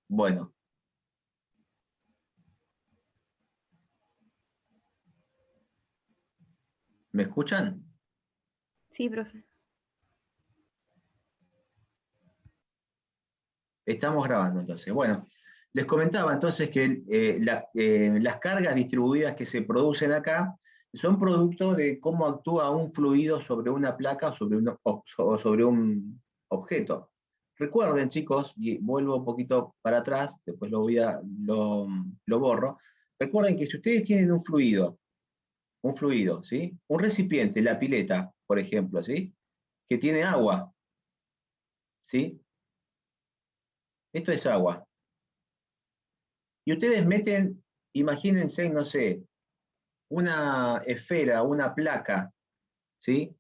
Bueno, ¿me escuchan? Sí, profe. Estamos grabando entonces. Bueno, les comentaba entonces que las cargas distribuidas que se producen acá son producto de cómo actúa un fluido sobre una placa o sobre un objeto. Recuerden, chicos, y vuelvo un poquito para atrás, después lo borro. Recuerden que si ustedes tienen un fluido, ¿sí? Un recipiente, la pileta, por ejemplo, ¿sí? Que tiene agua, ¿sí? Esto es agua. Y ustedes meten, imagínense, no sé, una esfera, una placa, ¿sí?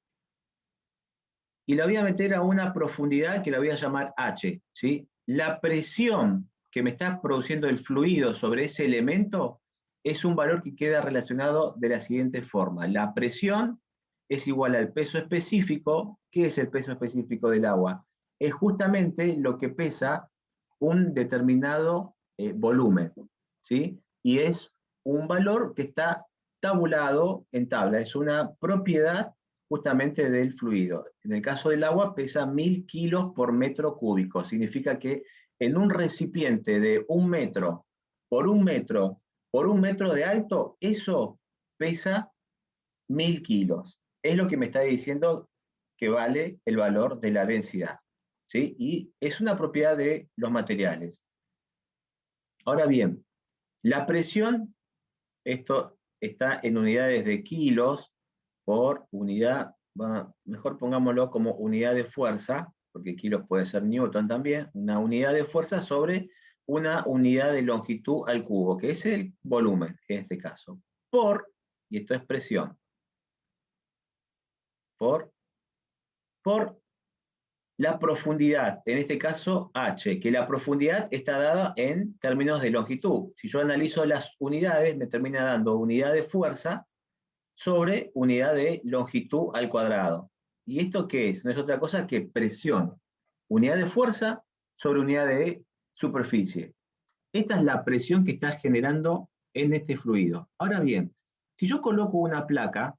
Y la voy a meter a una profundidad que la voy a llamar H, ¿sí? La presión que me está produciendo el fluido sobre ese elemento es un valor que queda relacionado de la siguiente forma. La presión es igual al peso específico. ¿Qué es el peso específico del agua? Es justamente lo que pesa un determinado volumen, ¿sí? Y es un valor que está tabulado en tabla, es una propiedad justamente del fluido. En el caso del agua pesa 1000 kilos por metro cúbico, significa que en un recipiente de 1 metro por 1 metro por 1 metro de alto, eso pesa 1000 kilos. Es lo que me está diciendo que vale el valor de la densidad, ¿sí? Y es una propiedad de los materiales. Ahora bien, la presión, esto está en unidades de kilos por unidad, mejor pongámoslo como unidad de fuerza, porque kilos puede ser newton también, una unidad de fuerza sobre una unidad de longitud al cubo, que es el volumen en este caso, y esto es presión, por, por la profundidad, en este caso h, que la profundidad está dada en términos de longitud. Si yo analizo las unidades, me termina dando unidad de fuerza sobre unidad de longitud al cuadrado. ¿Y esto qué es? No es otra cosa que presión. Unidad de fuerza sobre unidad de superficie. Esta es la presión que está generando en este fluido. Ahora bien, si yo coloco una placa,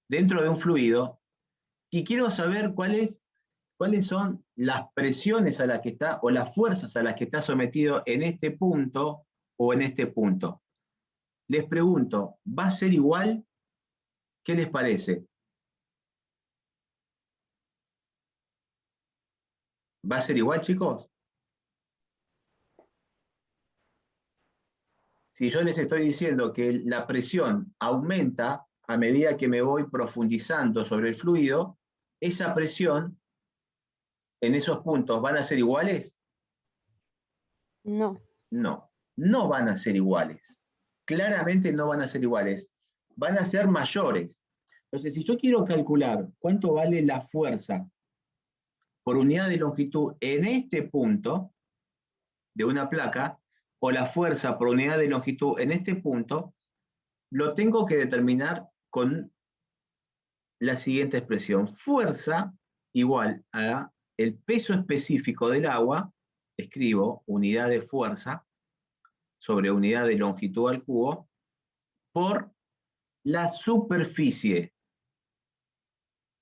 dentro de un fluido, y quiero saber cuáles son las presiones a las que está, o las fuerzas a las que está sometido en este punto o en este punto. Les pregunto, ¿va a ser igual? ¿Qué les parece? ¿Va a ser igual, chicos? Si yo les estoy diciendo que la presión aumenta a medida que me voy profundizando sobre el fluido, esa presión en esos puntos van a ser iguales. No. No, no van a ser iguales. Claramente no van a ser iguales. Van a ser mayores. Entonces, si yo quiero calcular cuánto vale la fuerza por unidad de longitud en este punto de una placa, o la fuerza por unidad de longitud en este punto, lo tengo que determinar con la siguiente expresión. Fuerza igual a el peso específico del agua, escribo unidad de fuerza sobre unidad de longitud al cubo, por la superficie.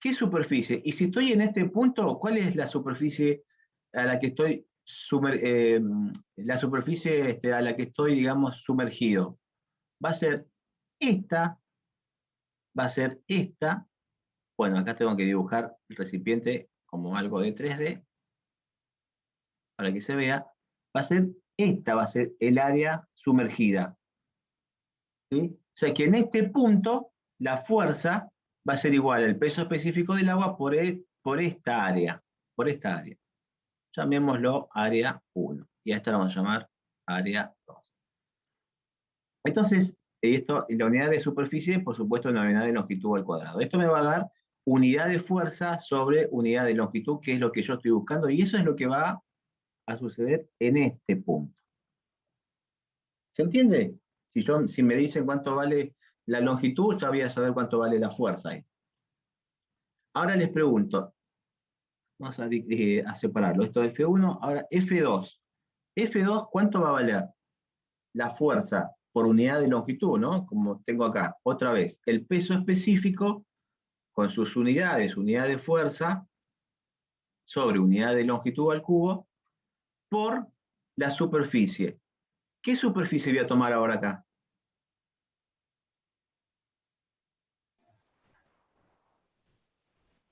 ¿Qué superficie? Y si estoy en este punto, ¿cuál es la superficie a la que estoy a la que estoy, digamos, sumergido? Va a ser esta, va a ser esta. Bueno, acá tengo que dibujar el recipiente como algo de 3D para que se vea. Va a ser esta, va a ser el área sumergida. ¿Sí? O sea que en este punto la fuerza va a ser igual al peso específico del agua por esta área. Por esta área. Llamémoslo área 1. Y a esta la vamos a llamar área 2. Entonces, la unidad de superficie, por supuesto, la unidad de longitud al cuadrado. Esto me va a dar unidad de fuerza sobre unidad de longitud, que es lo que yo estoy buscando, y eso es lo que va a suceder en este punto. ¿Se entiende? Si me dicen cuánto vale la longitud, ya voy a saber cuánto vale la fuerza ahí. Ahora les pregunto, vamos a separarlo, esto es F1, ahora F2. F2, ¿cuánto va a valer? La fuerza por unidad de longitud, ¿no? Como tengo acá, otra vez, el peso específico con sus unidades, unidad de fuerza sobre unidad de longitud al cubo, por la superficie. ¿Qué superficie voy a tomar ahora acá?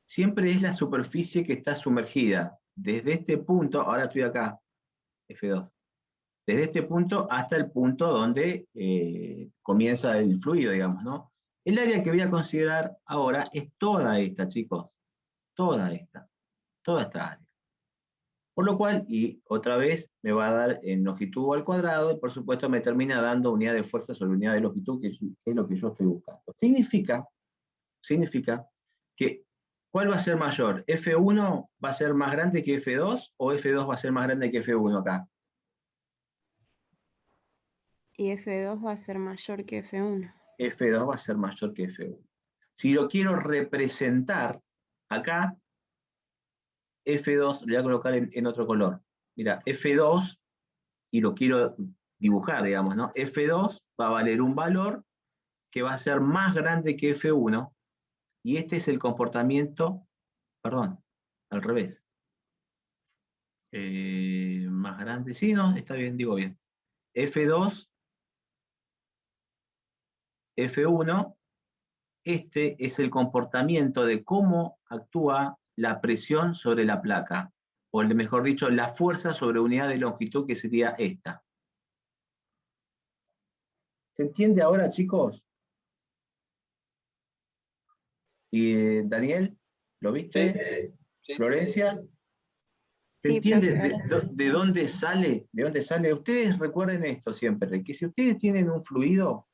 Siempre es la superficie que está sumergida. Desde este punto, ahora estoy acá, F2. Desde este punto hasta el punto donde comienza el fluido, digamos, ¿no? El área que voy a considerar ahora es toda esta, chicos. Toda esta área. Por lo cual, y otra vez me va a dar en longitud al cuadrado, y por supuesto me termina dando unidad de fuerza sobre unidad de longitud, que es lo que yo estoy buscando. Significa que, ¿cuál va a ser mayor? ¿F1 va a ser más grande que F2 o F2 va a ser más grande que F1 acá? Y F2 va a ser mayor que F1. F2 va a ser mayor que F1. Si lo quiero representar acá, F2 lo voy a colocar en otro color. Mira, F2, y lo quiero dibujar, digamos, ¿no? F2 va a valer un valor que va a ser más grande que F1, y este es el comportamiento, perdón, al revés. Más grande, sí, no, está bien, digo bien. F2, F1, este es el comportamiento de cómo actúa la presión sobre la placa, o mejor dicho, la fuerza sobre unidad de longitud, que sería esta. ¿Se entiende ahora, chicos? ¿Y Daniel? ¿Lo viste? Sí. ¿Florencia? ¿Se Sí, entiende profe, ahora sí. de dónde sale? ¿De dónde sale? Ustedes recuerden esto siempre, que si ustedes tienen un fluido,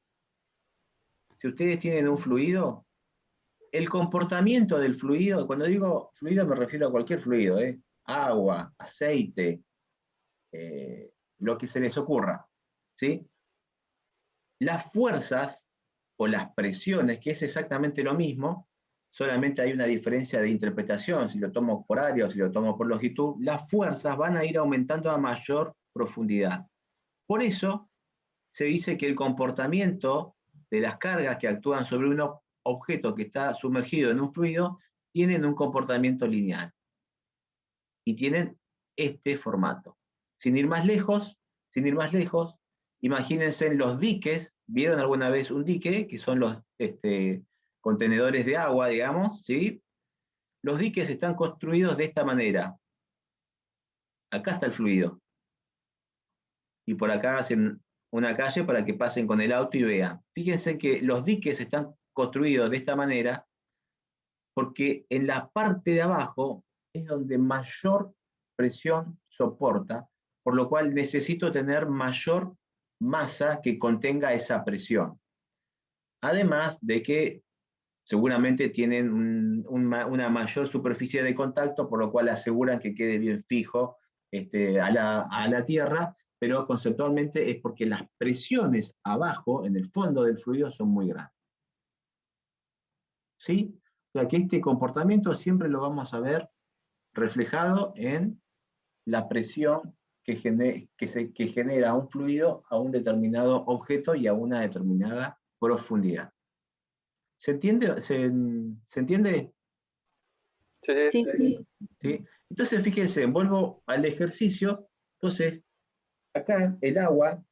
el comportamiento del fluido, cuando digo fluido me refiero a cualquier fluido, agua, aceite, lo que se les ocurra, ¿sí? Las fuerzas o las presiones, que es exactamente lo mismo, solamente hay una diferencia de interpretación, si lo tomo por área o si lo tomo por longitud, las fuerzas van a ir aumentando a mayor profundidad. Por eso se dice que el comportamiento de las cargas que actúan sobre un objeto que está sumergido en un fluido tienen un comportamiento lineal y tienen este formato. Sin ir más lejos, imagínense los diques. ¿Vieron alguna vez un dique? Que son los contenedores de agua, digamos, ¿sí? Los diques están construidos de esta manera. Acá está el fluido. Y por acá hacen una calle para que pasen con el auto y vean. Fíjense que los diques están construidos de esta manera porque en la parte de abajo es donde mayor presión soporta, por lo cual necesito tener mayor masa que contenga esa presión. Además de que seguramente tienen una mayor superficie de contacto, por lo cual aseguran que quede bien fijo a la tierra, pero conceptualmente es porque las presiones abajo, en el fondo del fluido, son muy grandes. ¿Sí? O sea que este comportamiento siempre lo vamos a ver reflejado en la presión que genera un fluido a un determinado objeto y a una determinada profundidad. ¿Se entiende? ¿Se entiende? Sí. ¿Sí? Entonces, fíjense, vuelvo al ejercicio. Entonces, acá el agua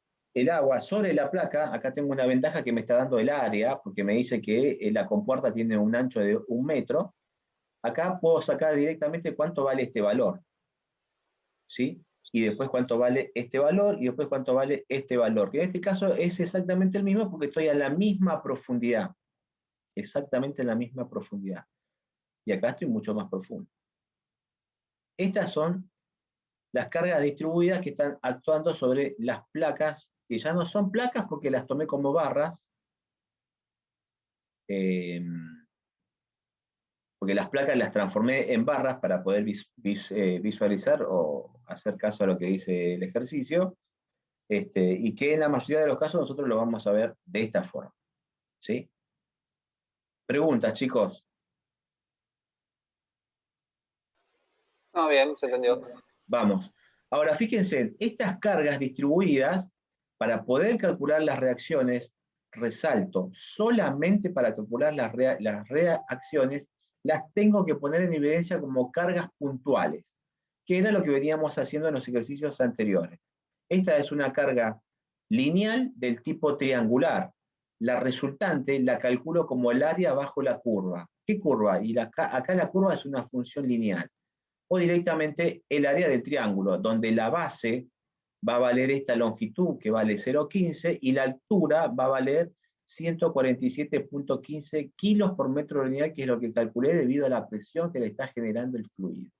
sobre la placa, acá tengo una ventaja que me está dando el área, porque me dice que la compuerta tiene un ancho de 1 metro. Acá puedo sacar directamente cuánto vale este valor, ¿sí? Y después cuánto vale este valor, y después cuánto vale este valor, que en este caso es exactamente el mismo porque estoy a la misma profundidad, exactamente en la misma profundidad. Y acá estoy mucho más profundo. Estas son las cargas distribuidas que están actuando sobre las placas, que ya no son placas porque las tomé como barras, porque las placas las transformé en barras para poder visualizar o hacer caso a lo que dice el ejercicio. y que en la mayoría de los casos nosotros lo vamos a ver de esta forma. ¿Sí? Preguntas, chicos. No, bien, se entendió. Vamos. Ahora, fíjense, estas cargas distribuidas, para poder calcular las reacciones, resalto, solamente para calcular las reacciones, las tengo que poner en evidencia como cargas puntuales, que era lo que veníamos haciendo en los ejercicios anteriores. Esta es una carga lineal del tipo triangular. La resultante la calculo como el área bajo la curva. ¿Qué curva? Y acá la curva es una función lineal. O directamente el área del triángulo, donde la base va a valer esta longitud, que vale 0,15, y la altura va a valer 147,15 kilos por metro lineal, que es lo que calculé debido a la presión que le está generando el fluido.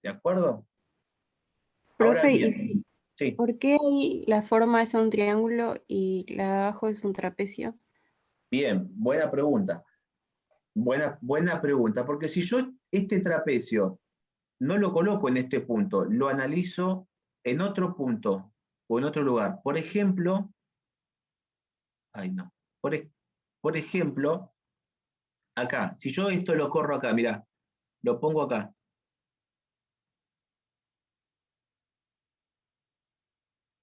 ¿De acuerdo? Ahora Profe, bien, ¿y sí, por qué ahí la forma es un triángulo y la de abajo es un trapecio? bien, buena pregunta. Buena pregunta, porque si yo este trapecio no lo coloco en este punto, lo analizo en otro punto o en otro lugar. Por ejemplo, ay no, por ejemplo, acá, si yo esto lo corro acá, mirá, lo pongo acá.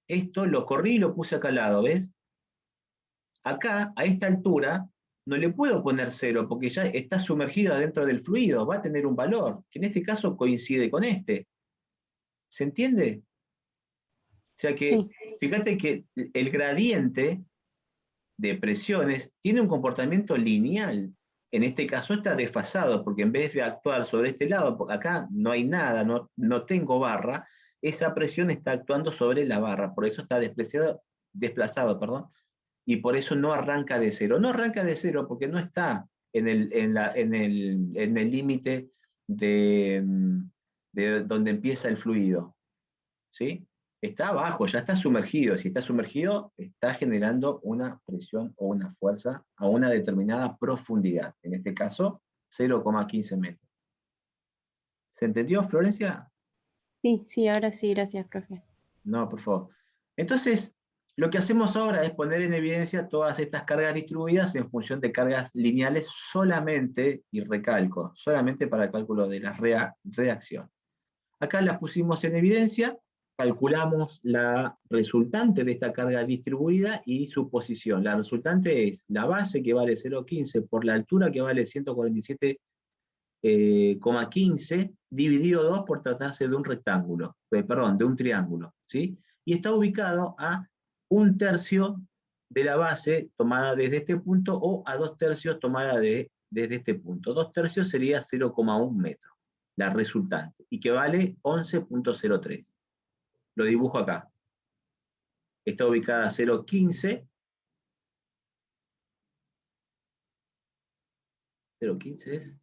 Esto lo corrí y lo puse acá al lado, ¿ves? Acá, a esta altura, no le puedo poner 0 porque ya está sumergido dentro del fluido, va a tener un valor, que en este caso coincide con este. ¿Se entiende? O sea que, Sí, fíjate que el gradiente de presiones tiene un comportamiento lineal. En este caso está desfasado, porque en vez de actuar sobre este lado, porque acá no hay nada, no tengo barra, esa presión está actuando sobre la barra, por eso está desplazado, perdón, y por eso no arranca de cero. No arranca de cero porque no está en el límite de donde empieza el fluido. ¿Sí? Está abajo, ya está sumergido. Si está sumergido, está generando una presión o una fuerza a una determinada profundidad. En este caso, 0,15 metros. ¿Se entendió, Florencia? sí, ahora sí, gracias, profe. No, por favor. Entonces, lo que hacemos ahora es poner en evidencia todas estas cargas distribuidas en función de cargas lineales solamente, y recalco, solamente para el cálculo de las reacciones. Acá las pusimos en evidencia, calculamos la resultante de esta carga distribuida y su posición. La resultante es la base, que vale 0,15, por la altura, que vale 147,15, dividido 2 por tratarse de un rectángulo, perdón, de un triángulo, ¿sí? Y está ubicado a 1/3 de la base tomada desde este punto, o a 2/3 tomada desde este punto. 2/3 sería 0,1 metro, la resultante, y que vale 11,03. Lo dibujo acá. Está ubicada a 0,15. 0,15 es.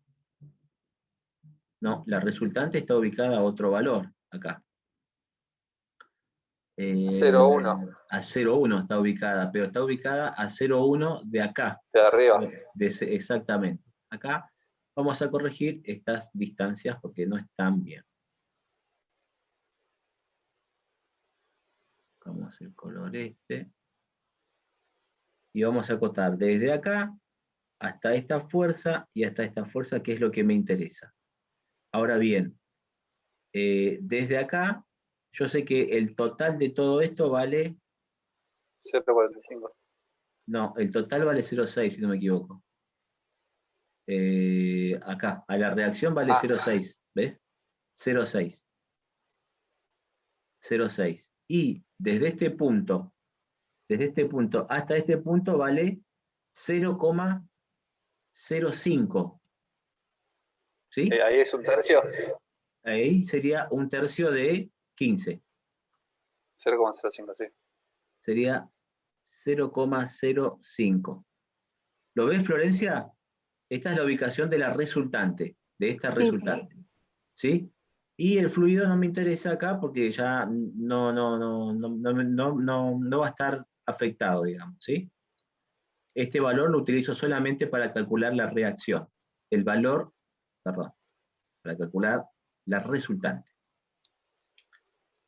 No, la resultante está ubicada a otro valor, acá. 0,1 A 0,1 está ubicada, pero está ubicada a 0,1 de acá. de arriba. Exactamente. Acá vamos a corregir estas distancias porque no están bien. Vamos el color este. Y vamos a acotar desde acá hasta esta fuerza y hasta esta fuerza, que es lo que me interesa. Ahora bien, desde acá, yo sé que el total de todo esto vale... 0,45. No, el total vale 0,6, si no me equivoco. Acá, a la reacción vale 0,6, ¿ves? 0,6. 0,6. Y desde este punto hasta este punto vale 0,05. ¿Sí? Ahí es 1/3. Ahí sería 1/3 de 15. 0,05, sí. Sería 0,05. ¿Lo ves, Florencia? Esta es la ubicación de la resultante, de esta Sí, resultante. ¿Sí? Y el fluido no me interesa acá porque ya no va a estar afectado, digamos. ¿Sí? Este valor lo utilizo solamente para calcular la reacción. El valor, perdón, para calcular la resultante.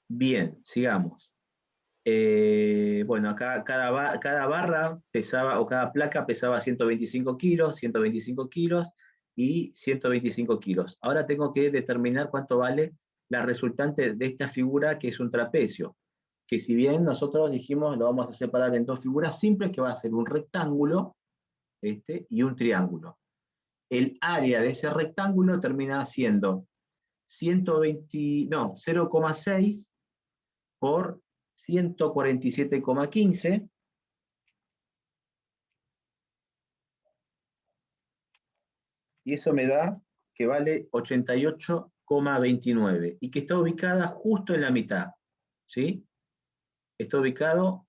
Bien, sigamos. Bueno, acá cada barra pesaba, o cada placa pesaba 125 kilos, 125 kilos y 125 kilos. Ahora tengo que determinar cuánto vale la resultante de esta figura, que es un trapecio, que si bien nosotros dijimos lo vamos a separar en dos figuras simples, que va a ser un rectángulo y un triángulo. El área de ese rectángulo termina siendo 0,6 por 147,15, y eso me da que vale 88,29 y que está ubicada justo en la mitad, ¿sí? Está ubicado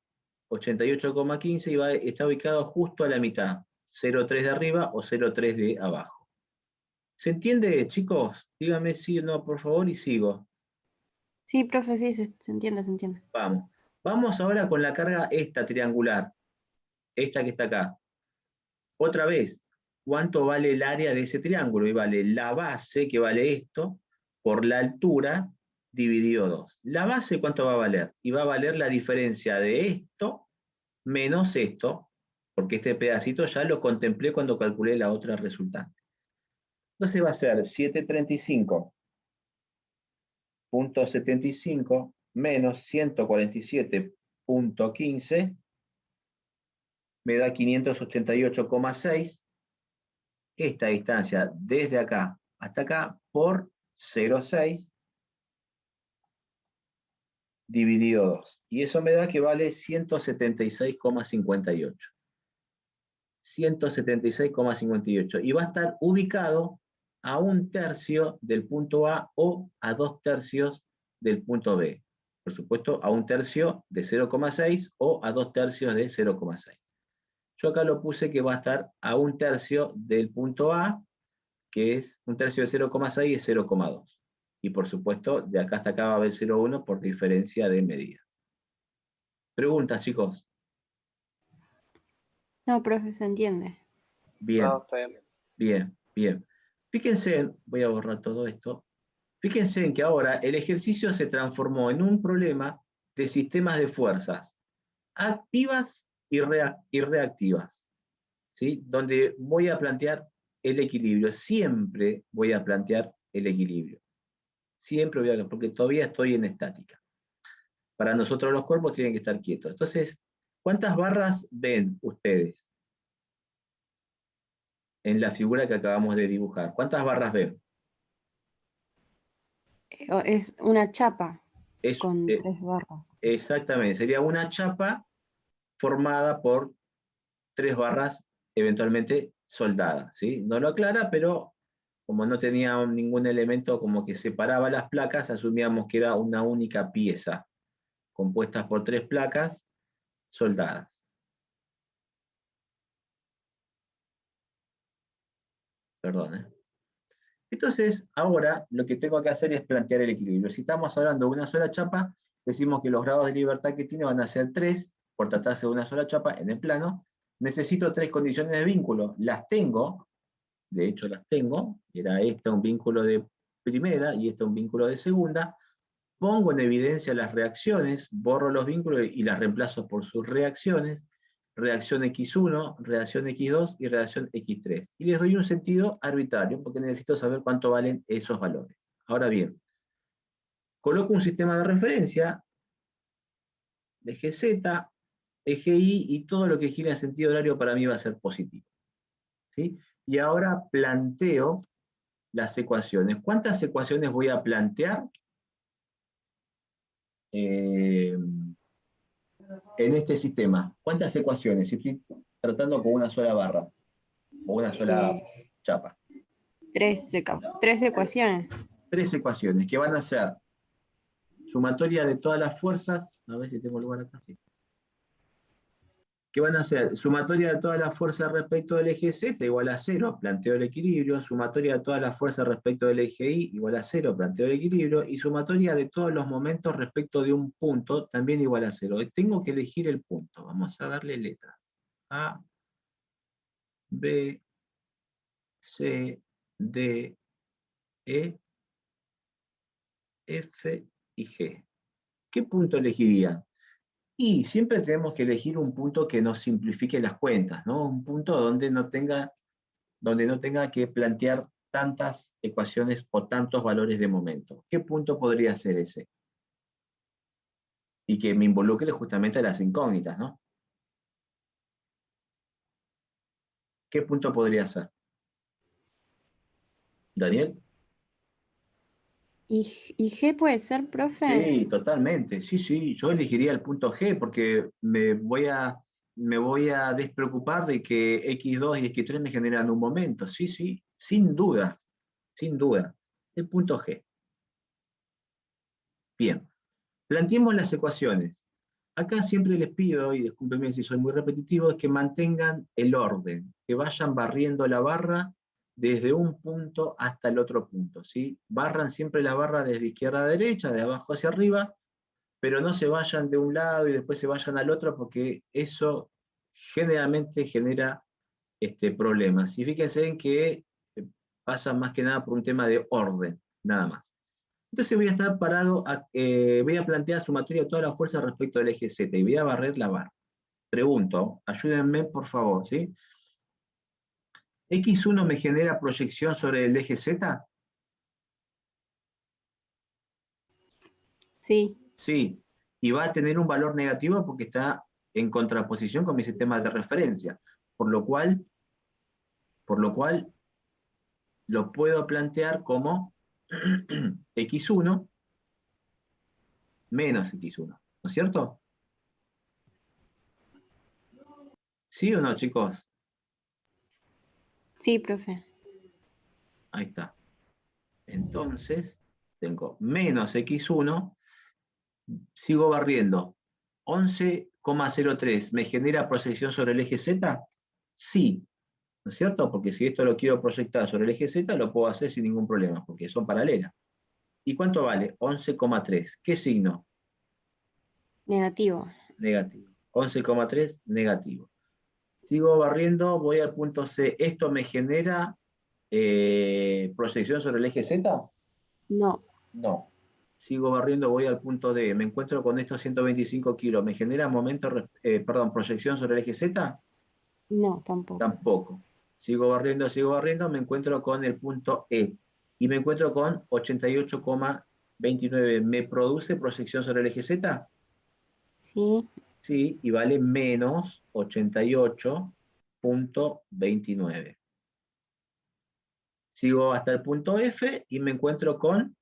88,15 y está ubicado justo a la mitad, 0,3 de arriba o 0,3 de abajo. ¿Se entiende, chicos? Díganme sí o no, por favor, y sigo. Sí, profe, sí, se entiende, se entiende. Vamos. Vamos ahora con la carga esta triangular, esta que está acá. Otra vez, ¿cuánto vale el área de ese triángulo? Y vale la base, que vale esto, por la altura, dividido 2. ¿La base cuánto va a valer? Y va a valer la diferencia de esto menos esto, porque este pedacito ya lo contemplé cuando calculé la otra resultante. Entonces va a ser 735.75 menos 147.15 me da 588,6. Esta distancia desde acá hasta acá por 0,6 dividido 2. Y eso me da que vale 176,58. 176,58. Y va a estar ubicado a 1/3 del punto A o a 2/3 del punto B. Por supuesto, a 1/3 de 0,6 o a 2/3 de 0,6. Yo acá lo puse que va a estar a 1/3 del punto A, que es 1/3 de 0,6 es 0,2. Y por supuesto, de acá hasta acá va a haber 0,1 por diferencia de medidas. ¿Preguntas, chicos? No, profe, se entiende. Bien, No, está bien. bien, bien. Fíjense, voy a borrar todo esto. Fíjense en que ahora el ejercicio se transformó en un problema de sistemas de fuerzas activas y reactivas, ¿sí? Donde voy a plantear el equilibrio. Siempre voy a plantear el equilibrio. Siempre voy a, porque todavía estoy en estática. Para nosotros los cuerpos tienen que estar quietos. Entonces, ¿cuántas barras ven ustedes en la figura que acabamos de dibujar? ¿Cuántas barras ven? Es una chapa Es, con 3 barras. exactamente, sería una chapa formada por 3 barras eventualmente soldadas, ¿sí? No lo aclara, pero como no tenía ningún elemento como que separaba las placas, asumíamos que era una única pieza, compuesta por 3 placas soldadas. Perdón, ¿eh? Entonces, ahora lo que tengo que hacer es plantear el equilibrio. Si estamos hablando de una sola chapa, decimos que los grados de libertad que tiene van a ser 3, por tratarse de una sola chapa en el plano. Necesito 3 condiciones de vínculo. Las tengo, de hecho las tengo. Era esta un vínculo de primera y este un vínculo de segunda. Pongo en evidencia las reacciones, borro los vínculos y las reemplazo por sus reacciones. Reacción X1, reacción X2 y reacción X3. Y les doy un sentido arbitrario porque necesito saber cuánto valen esos valores. Ahora bien, coloco un sistema de referencia, eje Z, eje Y, y todo lo que gira en sentido horario para mí va a ser positivo. ¿Sí? Y ahora planteo las ecuaciones. ¿Cuántas ecuaciones voy a plantear en este sistema? ¿Cuántas ecuaciones? Si estoy tratando con una sola barra o una sola chapa. 3 ecuaciones. 3 ecuaciones que van a ser sumatoria de todas las fuerzas, a ver si tengo lugar acá, sí. Que van a ser sumatoria de todas las fuerzas respecto del eje Z igual a 0, planteo el equilibrio, sumatoria de todas las fuerzas respecto del eje Y igual a 0, planteo el equilibrio, y sumatoria de todos los momentos respecto de un punto también igual a 0. Tengo que elegir el punto, vamos a darle letras. A, B, C, D, E, F y G. ¿Qué punto elegiría? Y siempre tenemos que elegir un punto que nos simplifique las cuentas, ¿no? Un punto donde no tenga que plantear tantas ecuaciones o tantos valores de momento. ¿Qué punto podría ser ese? Y que me involucre justamente a las incógnitas, ¿no? ¿Qué punto podría ser? ¿Daniel? ¿Y G puede ser, profe? Sí, totalmente. Sí, sí, yo elegiría el punto G porque me voy a despreocupar de que X2 y X3 me generan un momento. Sí, sí, sin duda, sin duda. El punto G. Bien, planteemos las ecuaciones. Acá siempre les pido, y discúlpenme si soy muy repetitivo, es que mantengan el orden, que vayan barriendo la barra desde un punto hasta el otro punto, ¿sí? Barran siempre la barra desde izquierda a derecha, de abajo hacia arriba, pero no se vayan de un lado y después se vayan al otro, porque eso generalmente genera problemas. Y fíjense en que pasa más que nada por un tema de orden, nada más. Entonces voy a estar parado, voy a plantear sumatoria de toda la fuerza respecto del eje Z y voy a barrer la barra. Pregunto, ayúdenme por favor, ¿sí? ¿X1 me genera proyección sobre el eje Z? Sí. Sí. Y va a tener un valor negativo porque está en contraposición con mi sistema de referencia. Por lo cual lo puedo plantear como X1 menos X1. ¿No es cierto? ¿Sí o no, chicos? Sí, profe. Ahí está. Entonces, tengo menos X1, sigo barriendo. 11,03, ¿me genera proyección sobre el eje Z? Sí, ¿no es cierto? Porque si esto lo quiero proyectar sobre el eje Z, lo puedo hacer sin ningún problema, porque son paralelas. ¿Y cuánto vale? 11,3. ¿Qué signo? Negativo. Negativo. 11,3, negativo. Sigo barriendo, voy al punto C. ¿Esto me genera proyección sobre el eje Z? No, No. Sigo barriendo, voy al punto D. Me encuentro con estos 125 kilos. ¿Me genera proyección sobre el eje Z? no, tampoco. Tampoco. Sigo barriendo, me encuentro con el punto E. Y me encuentro con 88,29. ¿Me produce proyección sobre el eje Z? Sí, Sí, y vale menos 88,29. Sigo hasta el punto F y me encuentro con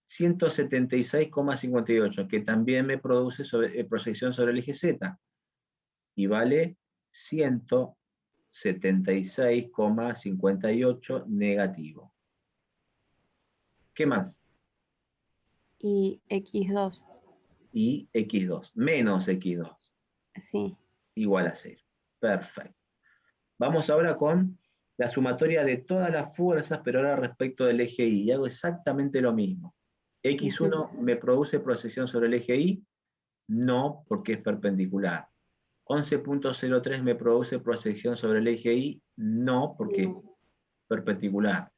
176,58, que también me produce proyección sobre el eje Z, y vale 176,58 negativo. ¿Qué más? y X2. Y X2, menos X2, Sí. igual a 0. Perfecto. Vamos ahora con la sumatoria de todas las fuerzas, pero ahora respecto del eje Y. Y hago exactamente lo mismo. X1 me produce proyección sobre el eje Y, no, porque es perpendicular. 11,03 me produce proyección sobre el eje Y, no, porque es perpendicular.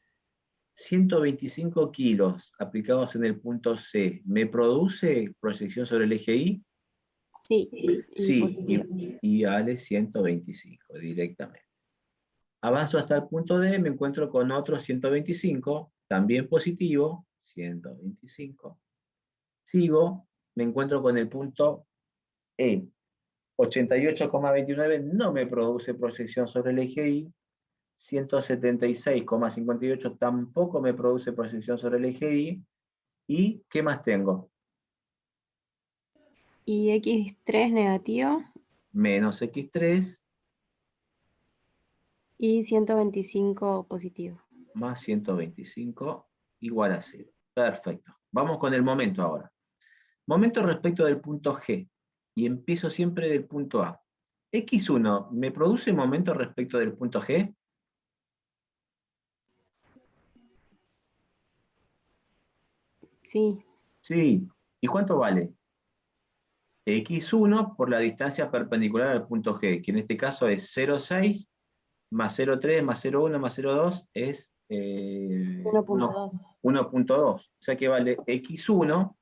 125 kilos aplicados en el punto C, ¿me produce proyección sobre el eje Y? Sí, y Sí, positivo. y vale 125 directamente. Avanzo hasta el punto D, me encuentro con otro 125, también positivo, 125. Sigo, me encuentro con el punto E. 88,29 no me produce proyección sobre el eje Y. 176,58 tampoco me produce proyección sobre el eje Y. ¿Y qué más tengo? Y X3 negativo Menos X3 y 125 positivo. más 125 igual a 0. Perfecto. Vamos con el momento ahora. Momento respecto del punto G. Y empiezo siempre del punto A. X1, ¿me produce momento respecto del punto G? Sí, Sí. ¿Y cuánto vale? X1 por la distancia perpendicular al punto G, que en este caso es 0,6 más 0,3 más 0,1 más 0,2 es 1.2. 1,2. O sea que vale X1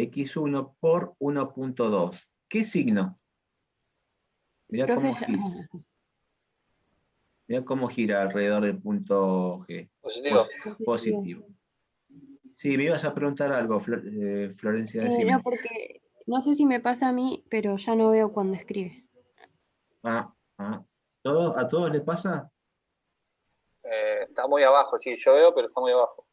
x1 por 1.2. ¿Qué signo? Mirá Profe, cómo gira. Mirá cómo gira alrededor del punto G. Positivo. Positivo. Sí, me ibas a preguntar algo, Florencia, decime. No, porque no sé si me pasa a mí, pero ya no veo cuando escribe. ¿A todos les pasa? Está muy abajo, sí, yo veo, pero está muy abajo.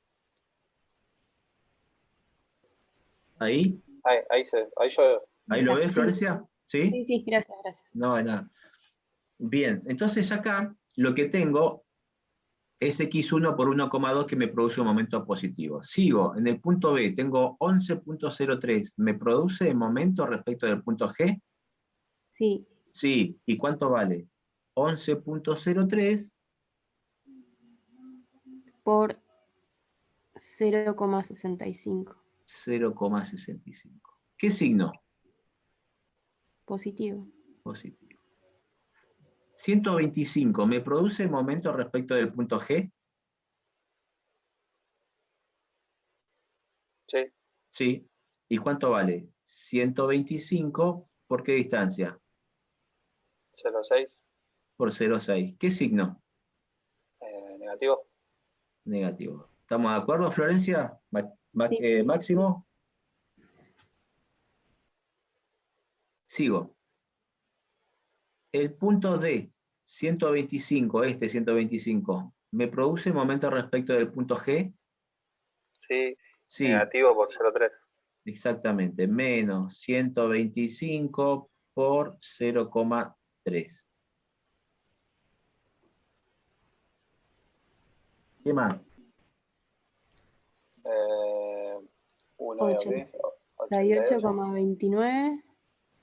¿Ahí? Ahí yo veo. ¿Ahí lo ves, Sí. Florencia? ¿Sí? Sí, sí, gracias. No, nada. Bien, entonces acá lo que tengo es x1 por 1,2 que me produce un momento positivo. Sigo, en el punto B tengo 11.03. ¿Me produce momento respecto del punto G? Sí, Sí. ¿Y cuánto vale? 11.03 por 0,65. 0,65. ¿Qué signo? Positivo. Positivo. 125, ¿me produce momento respecto del punto G? Sí, Sí. ¿Y cuánto vale? 125, ¿por qué distancia? 0,6. Por 0,6. ¿Qué signo? Negativo. Negativo. ¿Estamos de acuerdo, Florencia? Sí. Máximo. Sigo. El punto D, 125, este 125, ¿me produce momento respecto del punto G? Sí, Sí, negativo por 0,3. exactamente. Menos 125 por 0,3. ¿Qué más? 1 veo aquí. 88. 88,29.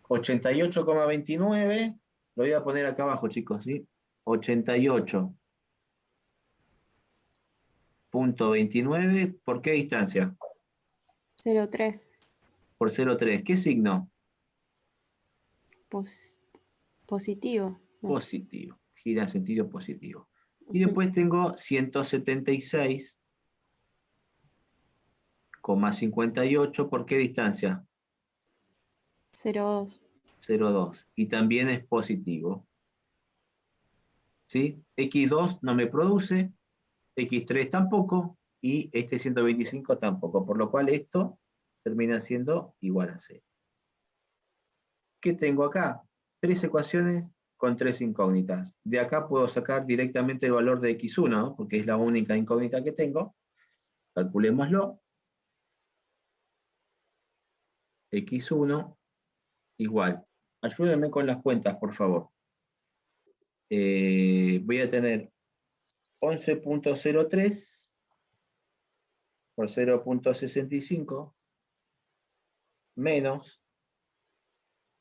88,29. Lo voy a poner acá abajo, chicos, ¿sí? 88,29. ¿Por qué distancia? 0,3. Por 0,3. ¿Qué signo? Positivo. No. Positivo. Gira en sentido positivo. Y Ujú. después tengo 176,58. ¿Por qué distancia? 0,2. 0,2. Y también es positivo. ¿Sí? X2 no me produce, X3 tampoco, y este 125 tampoco, por lo cual esto termina siendo igual a 0. ¿Qué tengo acá? 3 ecuaciones con 3 incógnitas. De acá puedo sacar directamente el valor de x1, ¿no? Porque es la única incógnita que tengo. Calculémoslo. X1 igual. Ayúdenme con las cuentas, por favor. Voy a tener 11.03 por 0.65 menos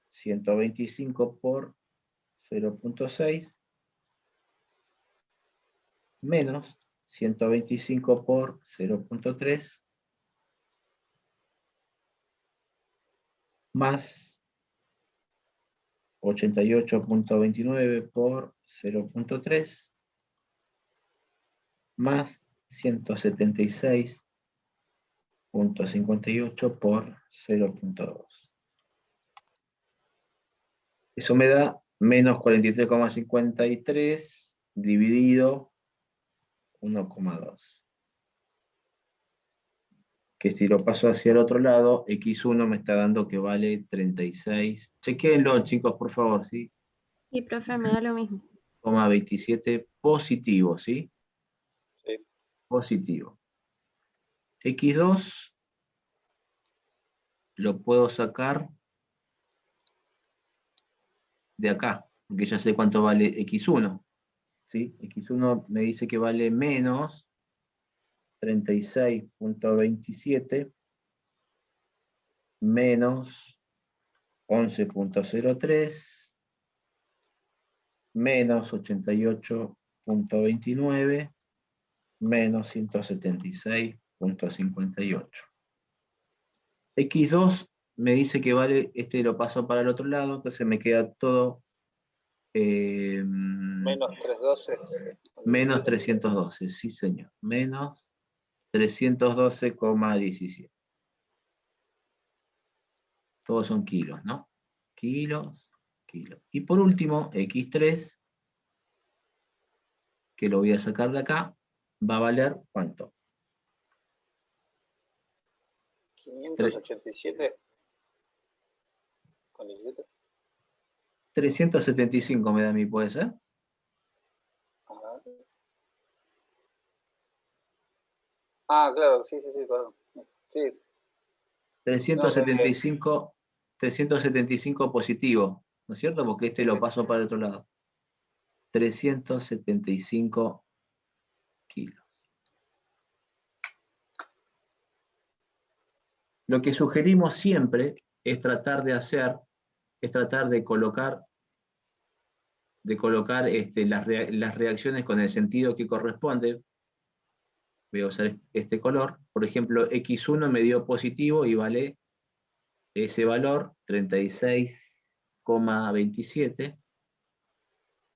125 por 0.6 menos 125 por 0.3 más 88.29 por 0.3 más 176.58 por 0.2. Eso me da menos 43,53 dividido 1,2. Que si lo paso hacia el otro lado, x1 me está dando que vale 36. Chequéenlo, chicos, por favor, ¿sí? Sí, profe, me da lo mismo. 27 positivo, ¿sí? Sí. Positivo. X2 lo puedo sacar de acá, porque ya sé cuánto vale x1. ¿Sí? X1 me dice que vale menos 36.27 menos 11.03 menos 88.29 menos 176.58. X2 me dice que vale, este lo paso para el otro lado, entonces me queda todo Menos 312. menos 312, sí señor, menos 312,17. Todos son kilos, ¿no? Kilos, kilos. Y por último, X3, que lo voy a sacar de acá, va a valer ¿cuánto? 587 con 17. 375 me da a mí, ¿puede ser? Ajá. Ah, claro, sí, perdón. Sí. 375, 375 positivo, ¿no es cierto? Porque este lo paso para el otro lado. 375 kilos. Lo que sugerimos siempre es tratar de hacer, es tratar de colocar las reacciones con el sentido que corresponde. Voy a usar este color. Por ejemplo, X1 me dio positivo y vale ese valor 36,27.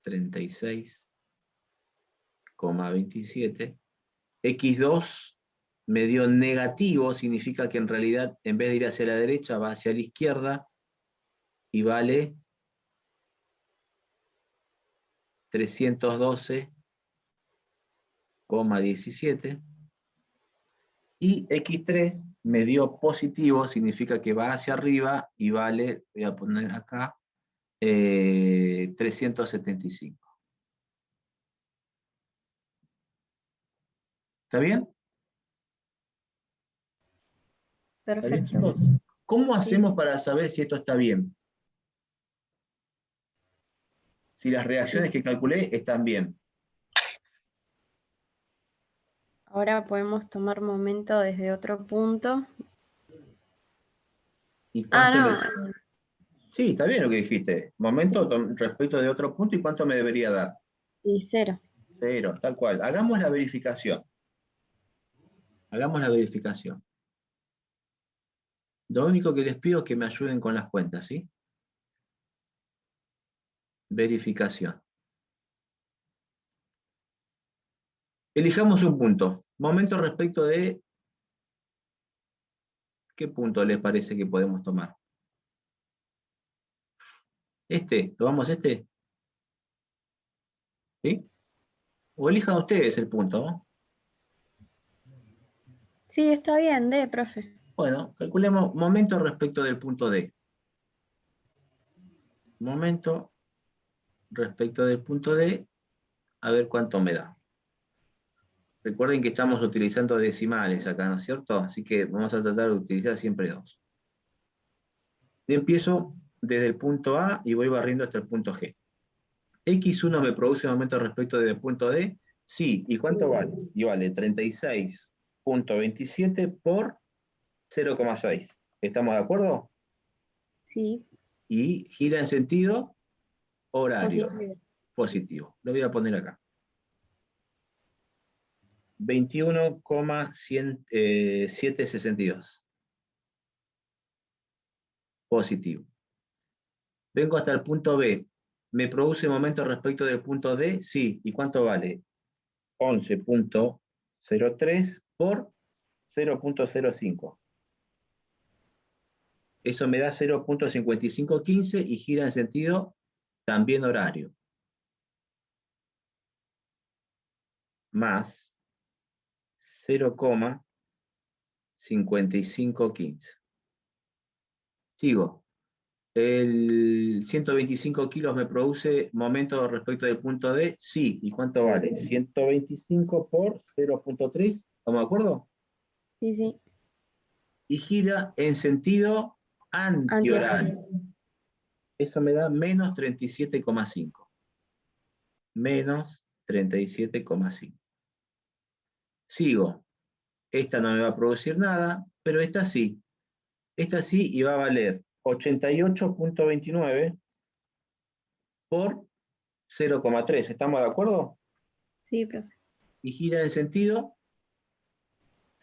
36,27. X2 me dio negativo, significa que en realidad en vez de ir hacia la derecha va hacia la izquierda y vale 312,17. Y X3 me dio positivo, significa que va hacia arriba y vale, voy a poner acá, 375. ¿Está bien? ¿Está bien, Perfecto. chicos? ¿Cómo Sí. hacemos para saber si esto está bien? Si las reacciones que calculé están bien. Ahora podemos tomar momento desde otro punto. ¿Y Ah, cuánto no. Sí, está bien lo que dijiste. Momento respecto de otro punto y cuánto me debería dar. Y 0. 0, tal cual. Hagamos la verificación. Hagamos la verificación. Lo único que les pido es que me ayuden con las cuentas, ¿sí? Verificación. Elijamos un punto. Momento respecto de... ¿Qué punto les parece que podemos tomar? ¿Tomamos este? ¿Sí? O elijan ustedes el punto, ¿no? Sí, está bien, profe. Bueno, calculemos momento respecto del punto D. Momento respecto del punto D, a ver cuánto me da. Recuerden que estamos utilizando decimales acá, ¿no es cierto? Así que vamos a tratar de utilizar siempre 2. Y empiezo desde el punto A y voy barriendo hasta el punto G. X1 me produce un momento respecto del punto D. Sí, ¿y cuánto vale? Y vale 36,27 por 0,6. ¿Estamos de acuerdo? Sí, Y gira en sentido horario. positivo. Positivo. Lo voy a poner acá. 21,762. Positivo. Vengo hasta el punto B. ¿Me produce momento respecto del punto D? Sí. ¿Y cuánto vale? 11,03 por 0,05. Eso me da 0,5515 y gira en sentido también horario. Más 0,5515. Sigo. ¿El 125 kilos me produce momento respecto del punto D? Sí. ¿Y cuánto vale? 125 por 0,3. ¿Estamos de acuerdo? Sí, sí. Y gira en sentido antihorario. Eso me da menos 37,5. Menos 37,5. Sigo. Esta no me va a producir nada, pero esta sí. Esta sí y va a valer 88,29 por 0,3. ¿Estamos de acuerdo? Sí, profe. Y gira en sentido,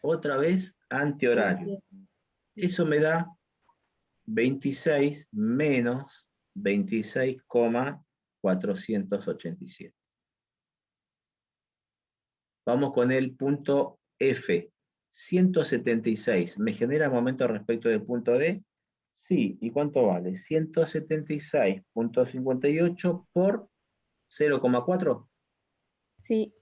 otra vez, antihorario. Eso me da 26 menos 26,487. Vamos con el punto F. 176. ¿Me genera momento respecto del punto D? Sí, ¿y cuánto vale? 176.58 por 0,4. Sí,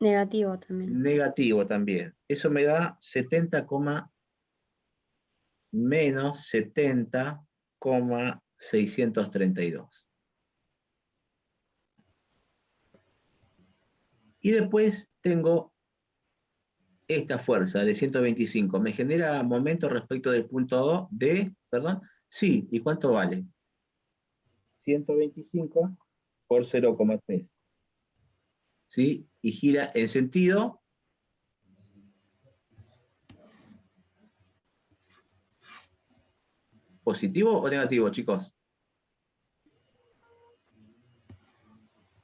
negativo también. Negativo también. Eso me da 70, menos 70,632. Y después tengo esta fuerza de 125. ¿Me genera momento respecto del punto D? Perdón. Sí, ¿y cuánto vale? 125 por 0,3. ¿Sí? Y gira en sentido positivo o negativo, chicos.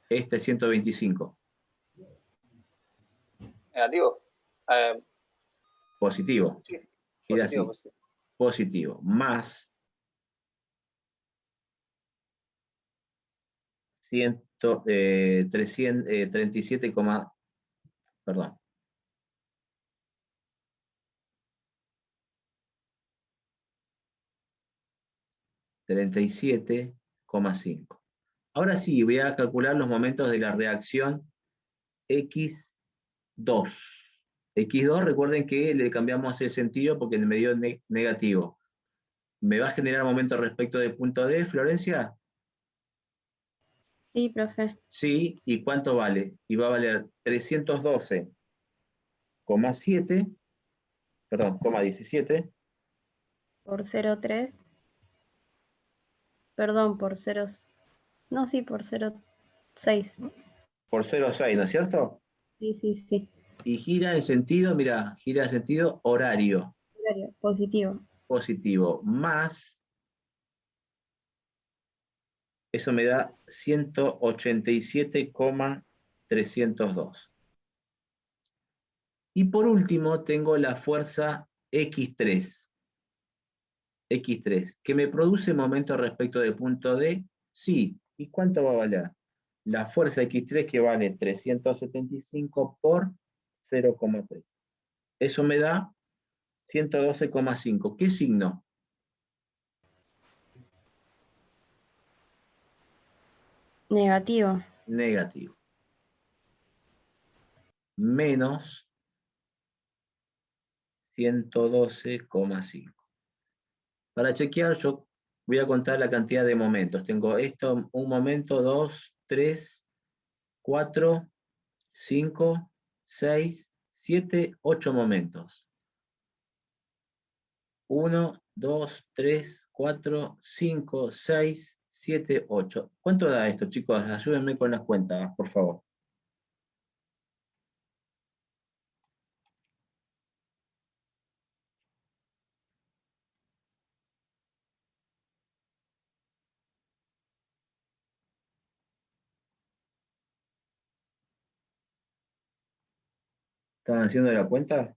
Este es 125. Negativo. Eh, Positivo. sí, Gira positivo, así. positivo. Positivo. Más 37, perdón. 37,5. Ahora sí, voy a calcular los momentos de la reacción X2. X2, recuerden que le cambiamos el sentido porque me dio negativo. ¿Me va a generar momento respecto del punto D, Florencia? Sí, profe. Sí, ¿y cuánto vale? Y va a valer 312,7, perdón, 17, Por 0,3. Perdón, por 0. No, sí, por 0,6. por 0,6, ¿no es cierto? Sí, sí, sí. Y gira en sentido, mira, gira en sentido horario, Horario, positivo. positivo, más, eso me da 187,302. Y por último tengo la fuerza X3, X3, que me produce momento respecto del punto D, sí. ¿Y cuánto va a valer? La fuerza X3 que vale 375 por 0,3. Eso me da 112,5. ¿Qué signo? Negativo. Negativo. Menos 112,5. Para chequear, yo voy a contar la cantidad de momentos. Tengo esto, un momento, 2, 3, 4, 5, 6, 7, 8 momentos. 1, 2, 3, 4, 5, 6, 7, 8. ¿Cuánto da esto, chicos? Ayúdenme con las cuentas, por favor. ¿Están haciendo la cuenta?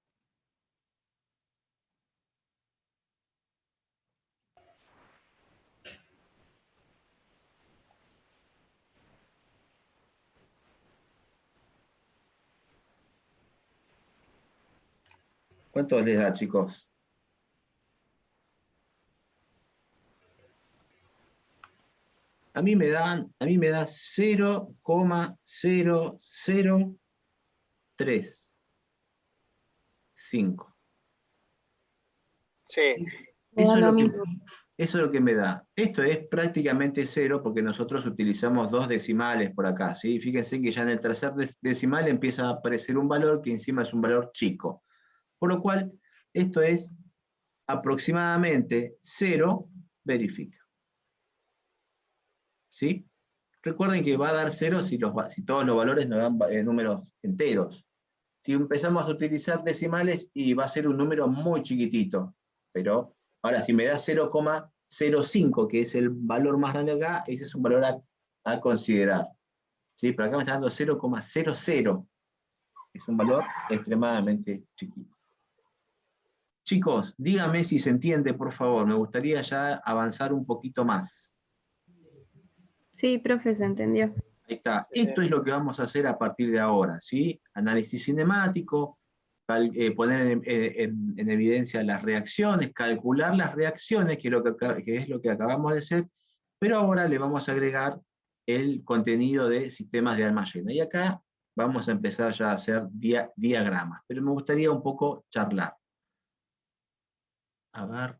¿Cuánto les da, chicos? A mí me da 0,003,5. Sí, Me da Eso es lo lo que, mismo. eso es lo que me da. Esto es prácticamente cero porque nosotros utilizamos dos decimales por acá, ¿sí? Fíjense que ya en el tercer decimal empieza a aparecer un valor que encima es un valor chico. Por lo cual, esto es aproximadamente cero, verifica. ¿Sí? Recuerden que va a dar cero si todos los valores nos dan números enteros. Si empezamos a utilizar decimales, y va a ser un número muy chiquitito. Pero ahora, si me da 0,05, que es el valor más grande acá, ese es un valor a considerar. ¿Sí? Pero acá me está dando 0,00. Es un valor extremadamente chiquito. Chicos, díganme si se entiende, por favor. Me gustaría ya avanzar un poquito más. Sí, profe, se entendió. Ahí está. sí, sí. Esto es lo que vamos a hacer a partir de ahora, ¿sí? Análisis cinemático, poner en evidencia las reacciones, calcular las reacciones, que es lo que acabamos de hacer, pero ahora le vamos a agregar el contenido de sistemas de alma llena. Y acá vamos a empezar ya a hacer diagramas, pero me gustaría un poco charlar. A ver.